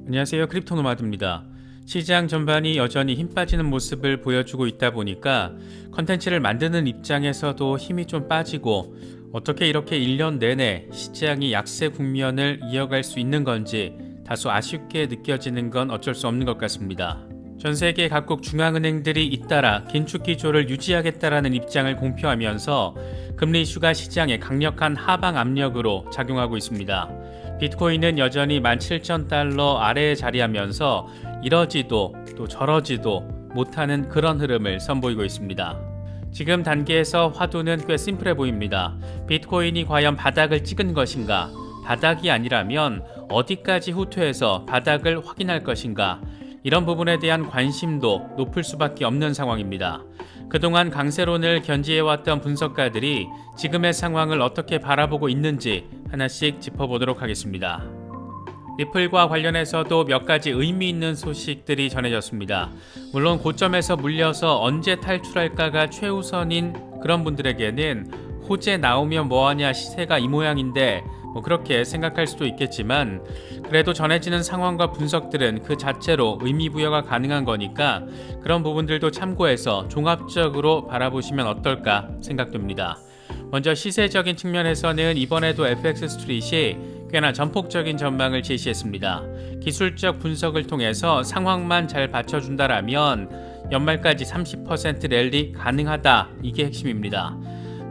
안녕하세요. 크립토노마드입니다. 시장 전반이 여전히 힘 빠지는 모습을 보여주고 있다 보니까 컨텐츠를 만드는 입장에서도 힘이 좀 빠지고 어떻게 이렇게 1년 내내 시장이 약세 국면을 이어갈 수 있는 건지 다소 아쉽게 느껴지는 건 어쩔 수 없는 것 같습니다. 전 세계 각국 중앙은행들이 잇따라 긴축 기조를 유지하겠다라는 입장을 공표하면서 금리 이슈가 시장에 강력한 하방 압력으로 작용하고 있습니다. 비트코인은 여전히 17,000달러 아래에 자리하면서 이러지도 또 저러지도 못하는 그런 흐름을 선보이고 있습니다. 지금 단계에서 화두는 꽤 심플해 보입니다. 비트코인이 과연 바닥을 찍은 것인가? 바닥이 아니라면 어디까지 후퇴해서 바닥을 확인할 것인가? 이런 부분에 대한 관심도 높을 수밖에 없는 상황입니다. 그동안 강세론을 견지해왔던 분석가들이 지금의 상황을 어떻게 바라보고 있는지 하나씩 짚어보도록 하겠습니다. 리플과 관련해서도 몇 가지 의미 있는 소식들이 전해졌습니다. 물론 고점에서 물려서 언제 탈출할까가 최우선인 그런 분들에게는 호재 나오면 뭐하냐 시세가 이 모양인데 그렇게 생각할 수도 있겠지만 그래도 전해지는 상황과 분석들은 그 자체로 의미부여가 가능한 거니까 그런 부분들도 참고해서 종합적으로 바라보시면 어떨까 생각됩니다. 먼저 시세적인 측면에서는 이번에도 FX 스트릿이 꽤나 전폭적인 전망을 제시했습니다. 기술적 분석을 통해서 상황만 잘 받쳐준다라면 연말까지 30% 랠리 가능하다, 이게 핵심입니다.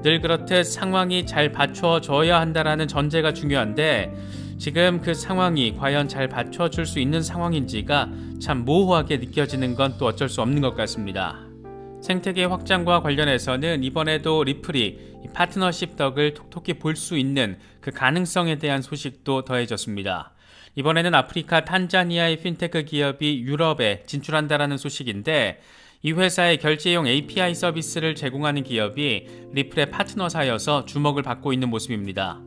늘 그렇듯 상황이 잘 받쳐줘야 한다라는 전제가 중요한데 지금 그 상황이 과연 잘 받쳐줄 수 있는 상황인지가 참 모호하게 느껴지는 건 또 어쩔 수 없는 것 같습니다. 생태계 확장과 관련해서는 이번에도 리플이 파트너십 덕을 톡톡히 볼 수 있는 그 가능성에 대한 소식도 더해졌습니다. 이번에는 아프리카 탄자니아의 핀테크 기업이 유럽에 진출한다라는 소식인데 이 회사의 결제용 API 서비스를 제공하는 기업이 리플의 파트너사여서 주목을 받고 있는 모습입니다.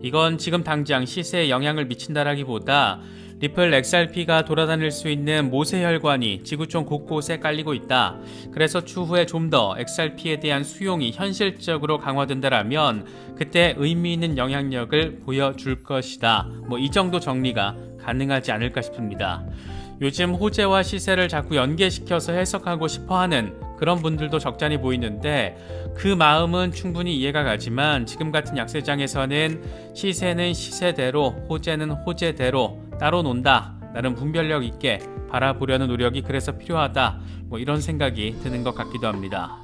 이건 지금 당장 시세에 영향을 미친다라기보다 리플 XRP가 돌아다닐 수 있는 모세혈관이 지구촌 곳곳에 깔리고 있다. 그래서 추후에 좀 더 XRP에 대한 수용이 현실적으로 강화된다라면 그때 의미 있는 영향력을 보여줄 것이다. 이 정도 정리가 가능하지 않을까 싶습니다. 요즘 호재와 시세를 자꾸 연계시켜서 해석하고 싶어하는 그런 분들도 적잖이 보이는데 그 마음은 충분히 이해가 가지만 지금 같은 약세장에서는 시세는 시세대로 호재는 호재대로 따로 논다 라는 분별력 있게 바라보려는 노력이 그래서 필요하다 이런 생각이 드는 것 같기도 합니다.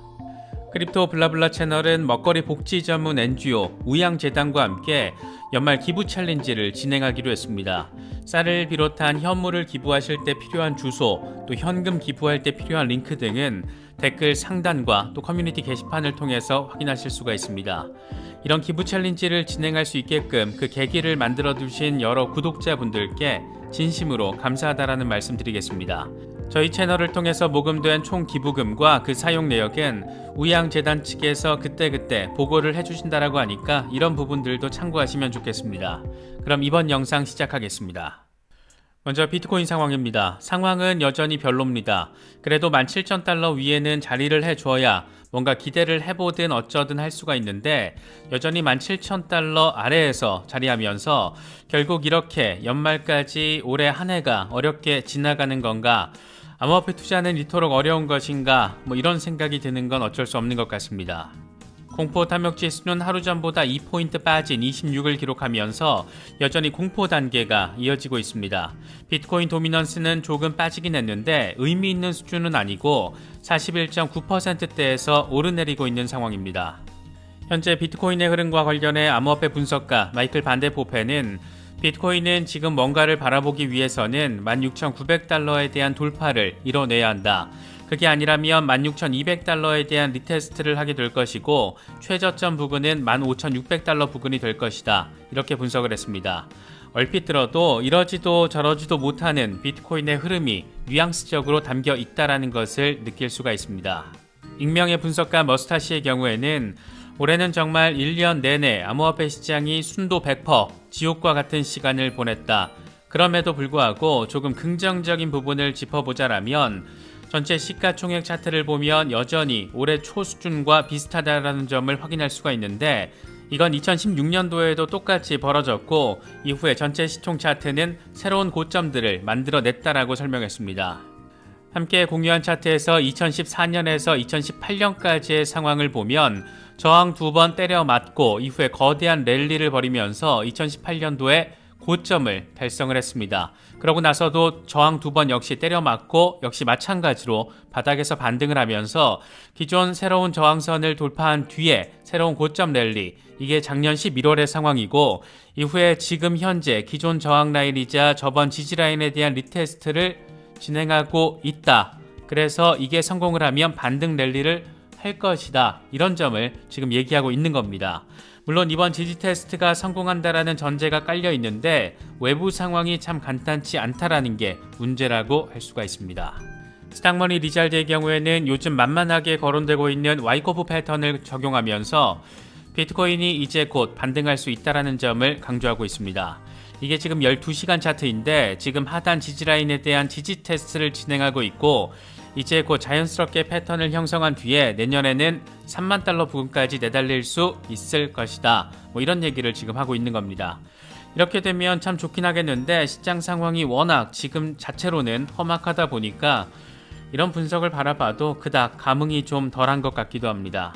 크립토 블라블라 채널은 먹거리 복지 전문 NGO 우양재단과 함께 연말 기부 챌린지를 진행하기로 했습니다. 쌀을 비롯한 현물을 기부하실 때 필요한 주소, 또 현금 기부할 때 필요한 링크 등은 댓글 상단과 또 커뮤니티 게시판을 통해서 확인하실 수가 있습니다. 이런 기부 챌린지를 진행할 수 있게끔 그 계기를 만들어 두신 여러 구독자분들께 진심으로 감사하다라는 말씀 드리겠습니다. 저희 채널을 통해서 모금된 총 기부금과 그 사용 내역은 우양재단 측에서 그때그때 보고를 해주신다라고 하니까 이런 부분들도 참고하시면 좋겠습니다. 그럼 이번 영상 시작하겠습니다. 먼저 비트코인 상황입니다. 상황은 여전히 별로입니다. 그래도 17,000달러 위에는 자리를 해줘야 뭔가 기대를 해보든 어쩌든 할 수가 있는데 여전히 17,000달러 아래에서 자리하면서 결국 이렇게 연말까지 올해 한 해가 어렵게 지나가는 건가, 암호화폐 투자는 이토록 어려운 것인가, 이런 생각이 드는 건 어쩔 수 없는 것 같습니다. 공포 탐욕 지수는 하루 전보다 2포인트 빠진 26을 기록하면서 여전히 공포 단계가 이어지고 있습니다. 비트코인 도미넌스는 조금 빠지긴 했는데 의미 있는 수준은 아니고 41.9%대에서 오르내리고 있는 상황입니다. 현재 비트코인의 흐름과 관련해 암호화폐 분석가 마이클 반데포페는 비트코인은 지금 뭔가를 바라보기 위해서는 16,900달러에 대한 돌파를 이뤄내야 한다. 그게 아니라면 16,200달러에 대한 리테스트를 하게 될 것이고 최저점 부근은 15,600달러 부근이 될 것이다. 이렇게 분석을 했습니다. 얼핏 들어도 이러지도 저러지도 못하는 비트코인의 흐름이 뉘앙스적으로 담겨 있다는 것을 느낄 수가 있습니다. 익명의 분석가 머스타시의 경우에는 올해는 정말 1년 내내 암호화폐 시장이 순도 100% 지옥과 같은 시간을 보냈다. 그럼에도 불구하고 조금 긍정적인 부분을 짚어보자라면 전체 시가총액 차트를 보면 여전히 올해 초 수준과 비슷하다는 점을 확인할 수가 있는데 이건 2016년도에도 똑같이 벌어졌고 이후에 전체 시총 차트는 새로운 고점들을 만들어냈다라고 설명했습니다. 함께 공유한 차트에서 2014년에서 2018년까지의 상황을 보면 저항 2번 때려 맞고 이후에 거대한 랠리를 벌이면서 2018년도에 고점을 달성을 했습니다. 그러고 나서도 저항 2번 역시 때려 맞고 역시 마찬가지로 바닥에서 반등을 하면서 기존 새로운 저항선을 돌파한 뒤에 새로운 고점 랠리, 이게 작년 11월의 상황이고 이후에 지금 현재 기존 저항 라인이자 저번 지지 라인에 대한 리테스트를 진행하고 있다. 그래서 이게 성공을 하면 반등 랠리를 할 것이다. 이런 점을 지금 얘기하고 있는 겁니다. 물론 이번 지지 테스트가 성공한다라는 전제가 깔려 있는데 외부 상황이 참 간단치 않다라는 게 문제라고 할 수가 있습니다. 스탁머니 리잘드의 경우에는 요즘 만만하게 거론되고 있는 와이코프 패턴을 적용하면서 비트코인이 이제 곧 반등할 수 있다라는 점을 강조하고 있습니다. 이게 지금 12시간 차트인데 지금 하단 지지라인에 대한 지지 테스트를 진행하고 있고 이제 곧 자연스럽게 패턴을 형성한 뒤에 내년에는 3만 달러 부근까지 내달릴 수 있을 것이다. 이런 얘기를 지금 하고 있는 겁니다. 이렇게 되면 참 좋긴 하겠는데 시장 상황이 워낙 지금 자체로는 험악하다 보니까 이런 분석을 바라봐도 그닥 감흥이 좀 덜한 것 같기도 합니다.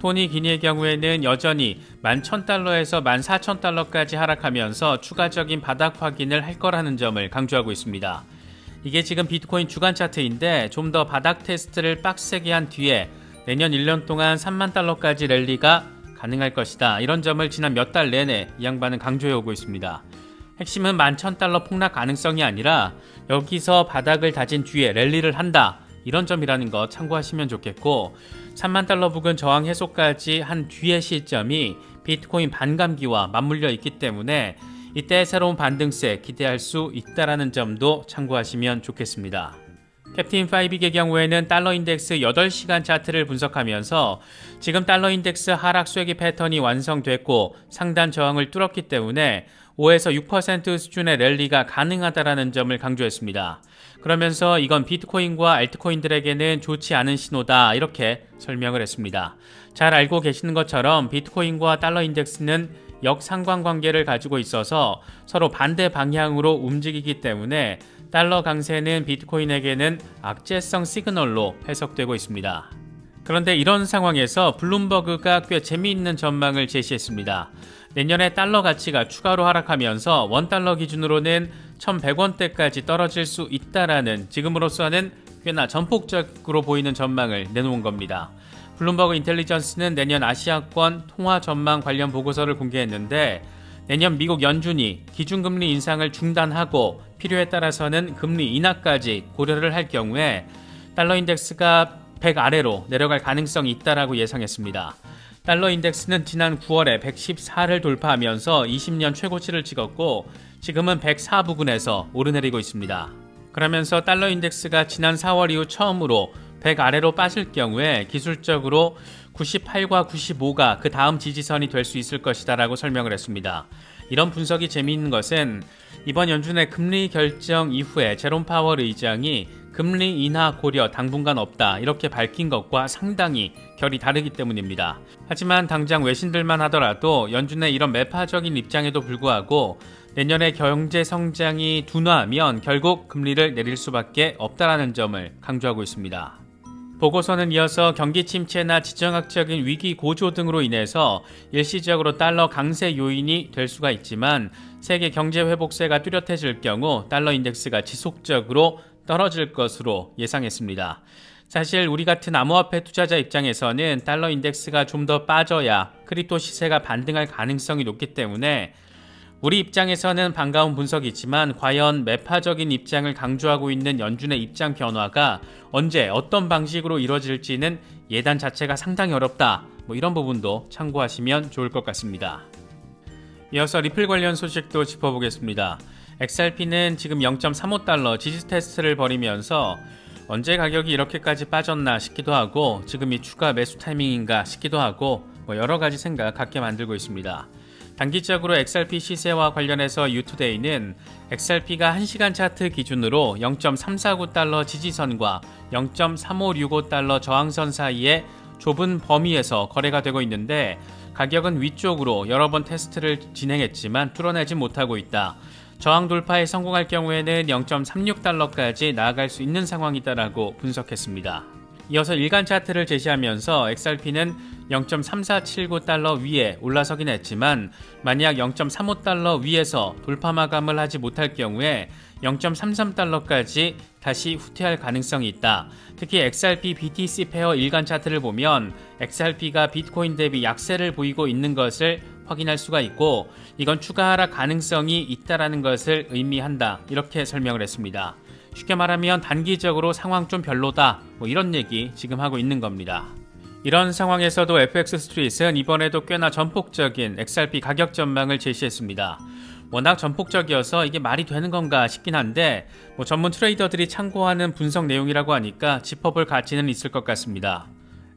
토니 기니의 경우에는 여전히 11,000달러에서 14,000달러까지 하락하면서 추가적인 바닥 확인을 할 거라는 점을 강조하고 있습니다. 이게 지금 비트코인 주간 차트인데 좀 더 바닥 테스트를 빡세게 한 뒤에 내년 1년 동안 3만 달러까지 랠리가 가능할 것이다. 이런 점을 지난 몇 달 내내 이 양반은 강조해오고 있습니다. 핵심은 11,000달러 폭락 가능성이 아니라 여기서 바닥을 다진 뒤에 랠리를 한다. 이런 점이라는 거 참고하시면 좋겠고 3만 달러 부근 저항 해소까지 한 뒤의 시점이 비트코인 반감기와 맞물려 있기 때문에 이때 새로운 반등세 기대할 수 있다라는 점도 참고하시면 좋겠습니다. 캡틴 5빅의 경우에는 달러 인덱스 8시간 차트를 분석하면서 지금 달러 인덱스 하락 쐐기 패턴이 완성됐고 상단 저항을 뚫었기 때문에 5에서 6% 수준의 랠리가 가능하다라는 점을 강조했습니다. 그러면서 이건 비트코인과 알트코인들에게는 좋지 않은 신호다 이렇게 설명을 했습니다. 잘 알고 계시는 것처럼 비트코인과 달러 인덱스는 역상관관계를 가지고 있어서 서로 반대 방향으로 움직이기 때문에 달러 강세는 비트코인에게는 악재성 시그널로 해석되고 있습니다. 그런데 이런 상황에서 블룸버그가 꽤 재미있는 전망을 제시했습니다. 내년에 달러 가치가 추가로 하락하면서 원달러 기준으로는 1,100원대까지 떨어질 수 있다라는 지금으로서는 꽤나 전폭적으로 보이는 전망을 내놓은 겁니다. 블룸버그 인텔리전스는 내년 아시아권 통화 전망 관련 보고서를 공개했는데 내년 미국 연준이 기준금리 인상을 중단하고 필요에 따라서는 금리 인하까지 고려를 할 경우에 달러 인덱스가 100 아래로 내려갈 가능성이 있다라고 예상했습니다. 달러 인덱스는 지난 9월에 114를 돌파하면서 20년 최고치를 찍었고 지금은 104 부근에서 오르내리고 있습니다. 그러면서 달러 인덱스가 지난 4월 이후 처음으로 100 아래로 빠질 경우에 기술적으로 98과 95가 그 다음 지지선이 될 수 있을 것이다 라고 설명을 했습니다. 이런 분석이 재미있는 것은 이번 연준의 금리 결정 이후에 제롬 파월 의장이 금리 인하 고려 당분간 없다 이렇게 밝힌 것과 상당히 결이 다르기 때문입니다. 하지만 당장 외신들만 하더라도 연준의 이런 매파적인 입장에도 불구하고 내년에 경제 성장이 둔화하면 결국 금리를 내릴 수밖에 없다라는 점을 강조하고 있습니다. 보고서는 이어서 경기 침체나 지정학적인 위기 고조 등으로 인해서 일시적으로 달러 강세 요인이 될 수가 있지만 세계 경제 회복세가 뚜렷해질 경우 달러 인덱스가 지속적으로 떨어질 것으로 예상했습니다. 사실 우리 같은 암호화폐 투자자 입장에서는 달러 인덱스가 좀 더 빠져야 크립토 시세가 반등할 가능성이 높기 때문에 우리 입장에서는 반가운 분석이지만 과연 매파적인 입장을 강조하고 있는 연준의 입장 변화가 언제 어떤 방식으로 이루어질지는 예단 자체가 상당히 어렵다. 이런 부분도 참고하시면 좋을 것 같습니다. 이어서 리플 관련 소식도 짚어보겠습니다. XRP는 지금 0.35달러 지지 테스트를 벌이면서 언제 가격이 이렇게까지 빠졌나 싶기도 하고 지금이 추가 매수 타이밍인가 싶기도 하고 여러 가지 생각 갖게 만들고 있습니다. 단기적으로 XRP 시세와 관련해서 유투데이는 XRP가 1시간 차트 기준으로 0.349달러 지지선과 0.3565달러 저항선 사이에 좁은 범위에서 거래가 되고 있는데 가격은 위쪽으로 여러 번 테스트를 진행했지만 뚫어내지 못하고 있다. 저항 돌파에 성공할 경우에는 0.36달러까지 나아갈 수 있는 상황이다라고 분석했습니다. 이어서 일간 차트를 제시하면서 XRP는 0.3479달러 위에 올라서긴 했지만 만약 0.35달러 위에서 돌파 마감을 하지 못할 경우에 0.33달러까지 다시 후퇴할 가능성이 있다. 특히 XRP BTC 페어 일간 차트를 보면 XRP가 비트코인 대비 약세를 보이고 있는 것을 확인할 수가 있고 이건 추가 하락 가능성이 있다라는 것을 의미한다. 이렇게 설명을 했습니다. 쉽게 말하면 단기적으로 상황 좀 별로다. 이런 얘기 지금 하고 있는 겁니다. 이런 상황에서도 FX 스트릿은 이번에도 꽤나 전폭적인 XRP 가격 전망을 제시했습니다. 워낙 전폭적이어서 이게 말이 되는 건가 싶긴 한데 전문 트레이더들이 참고하는 분석 내용이라고 하니까 짚어볼 가치는 있을 것 같습니다.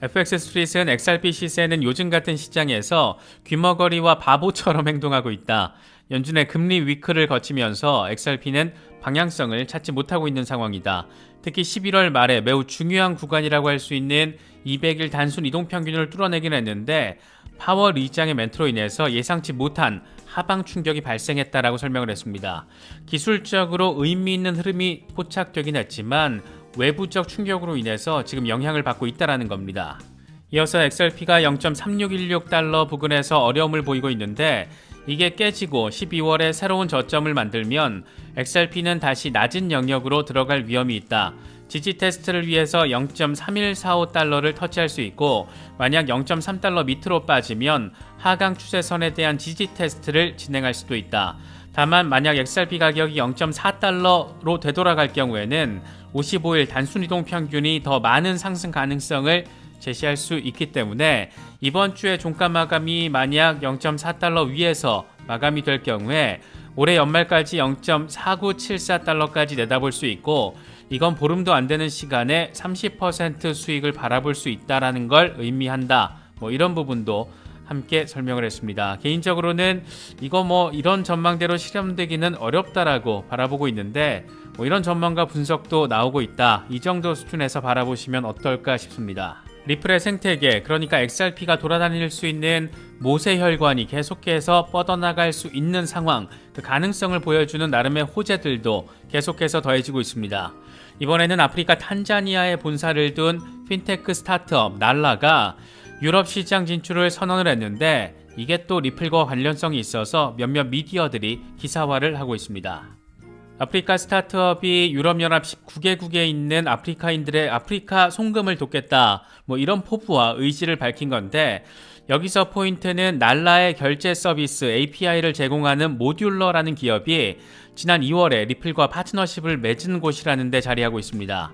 FX 스트릿은 XRP 시세는 요즘 같은 시장에서 귀머거리와 바보처럼 행동하고 있다. 연준의 금리 위크를 거치면서 XRP는 방향성을 찾지 못하고 있는 상황이다. 특히 11월 말에 매우 중요한 구간이라고 할 수 있는 200일 단순 이동평균을 뚫어내긴 했는데 파월 의장의 멘트로 인해서 예상치 못한 하방 충격이 발생했다라고 설명을 했습니다. 기술적으로 의미 있는 흐름이 포착되긴 했지만 외부적 충격으로 인해서 지금 영향을 받고 있다는 겁니다. 이어서 XRP가 0.3616달러 부근에서 어려움을 보이고 있는데 이게 깨지고 12월에 새로운 저점을 만들면 XRP는 다시 낮은 영역으로 들어갈 위험이 있다. 지지 테스트를 위해서 0.3145달러를 터치할 수 있고 만약 0.3달러 밑으로 빠지면 하강 추세선에 대한 지지 테스트를 진행할 수도 있다. 다만 만약 XRP 가격이 0.4달러로 되돌아갈 경우에는 55일 단순이동 평균이 더 많은 상승 가능성을 제시할 수 있기 때문에 이번 주에 종가 마감이 만약 0.4달러 위에서 마감이 될 경우에 올해 연말까지 0.4974달러까지 내다볼 수 있고 이건 보름도 안 되는 시간에 30% 수익을 바라볼 수 있다는 걸 의미한다. 이런 부분도 함께 설명을 했습니다. 개인적으로는 이거 이런 전망대로 실현되기는 어렵다라고 바라보고 있는데 이런 전망과 분석도 나오고 있다. 이 정도 수준에서 바라보시면 어떨까 싶습니다. 리플의 생태계, 그러니까 XRP가 돌아다닐 수 있는 모세혈관이 계속해서 뻗어나갈 수 있는 상황, 그 가능성을 보여주는 나름의 호재들도 계속해서 더해지고 있습니다. 이번에는 아프리카 탄자니아에 본사를 둔 핀테크 스타트업 날라가 유럽 시장 진출을 선언을 했는데 이게 또 리플과 관련성이 있어서 몇몇 미디어들이 기사화를 하고 있습니다. 아프리카 스타트업이 유럽연합 19개국에 있는 아프리카인들의 아프리카 송금을 돕겠다. 이런 포부와 의지를 밝힌 건데 여기서 포인트는 날라의 결제 서비스 API를 제공하는 모듈러라는 기업이 지난 2월에 리플과 파트너십을 맺은 곳이라는 데 자리하고 있습니다.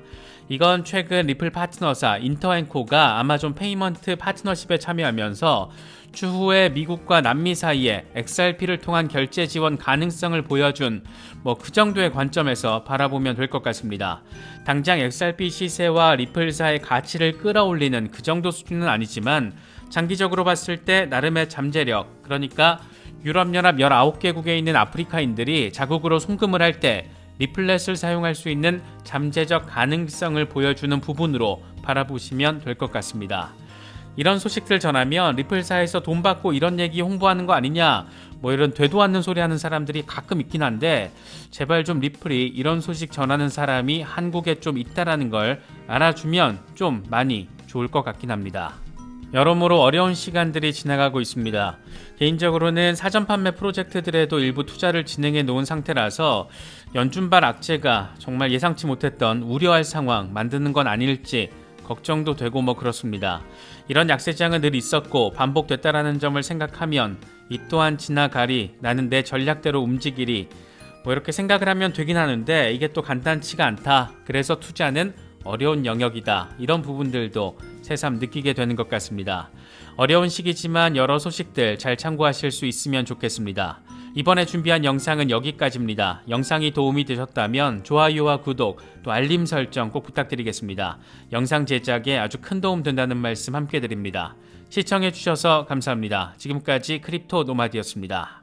이건 최근 리플 파트너사 인터앤코가 아마존 페이먼트 파트너십에 참여하면서 추후에 미국과 남미 사이에 XRP를 통한 결제 지원 가능성을 보여준 그 정도의 관점에서 바라보면 될 것 같습니다. 당장 XRP 시세와 리플사의 가치를 끌어올리는 그 정도 수준은 아니지만 장기적으로 봤을 때 나름의 잠재력, 그러니까 유럽연합 19개국에 있는 아프리카인들이 자국으로 송금을 할 때 리플렛을 사용할 수 있는 잠재적 가능성을 보여주는 부분으로 바라보시면 될 것 같습니다. 이런 소식들 전하면 리플사에서 돈 받고 이런 얘기 홍보하는 거 아니냐, 이런 되도 않는 소리 하는 사람들이 가끔 있긴 한데 제발 좀 리플이 이런 소식 전하는 사람이 한국에 좀 있다라는 걸 알아주면 좀 많이 좋을 것 같긴 합니다. 여러모로 어려운 시간들이 지나가고 있습니다. 개인적으로는 사전 판매 프로젝트들에도 일부 투자를 진행해 놓은 상태라서 연준발 악재가 정말 예상치 못했던 우려할 상황 만드는 건 아닐지 걱정도 되고 그렇습니다. 이런 약세장은 늘 있었고 반복됐다라는 점을 생각하면 이 또한 지나가리, 나는 내 전략대로 움직이리 이렇게 생각을 하면 되긴 하는데 이게 또 간단치가 않다. 그래서 투자는 어려운 영역이다. 이런 부분들도 새삼 느끼게 되는 것 같습니다. 어려운 시기지만 여러 소식들 잘 참고하실 수 있으면 좋겠습니다. 이번에 준비한 영상은 여기까지입니다. 영상이 도움이 되셨다면 좋아요와 구독, 또 알림 설정 꼭 부탁드리겠습니다. 영상 제작에 아주 큰 도움 된다는 말씀 함께 드립니다. 시청해주셔서 감사합니다. 지금까지 크립토 노마드였습니다.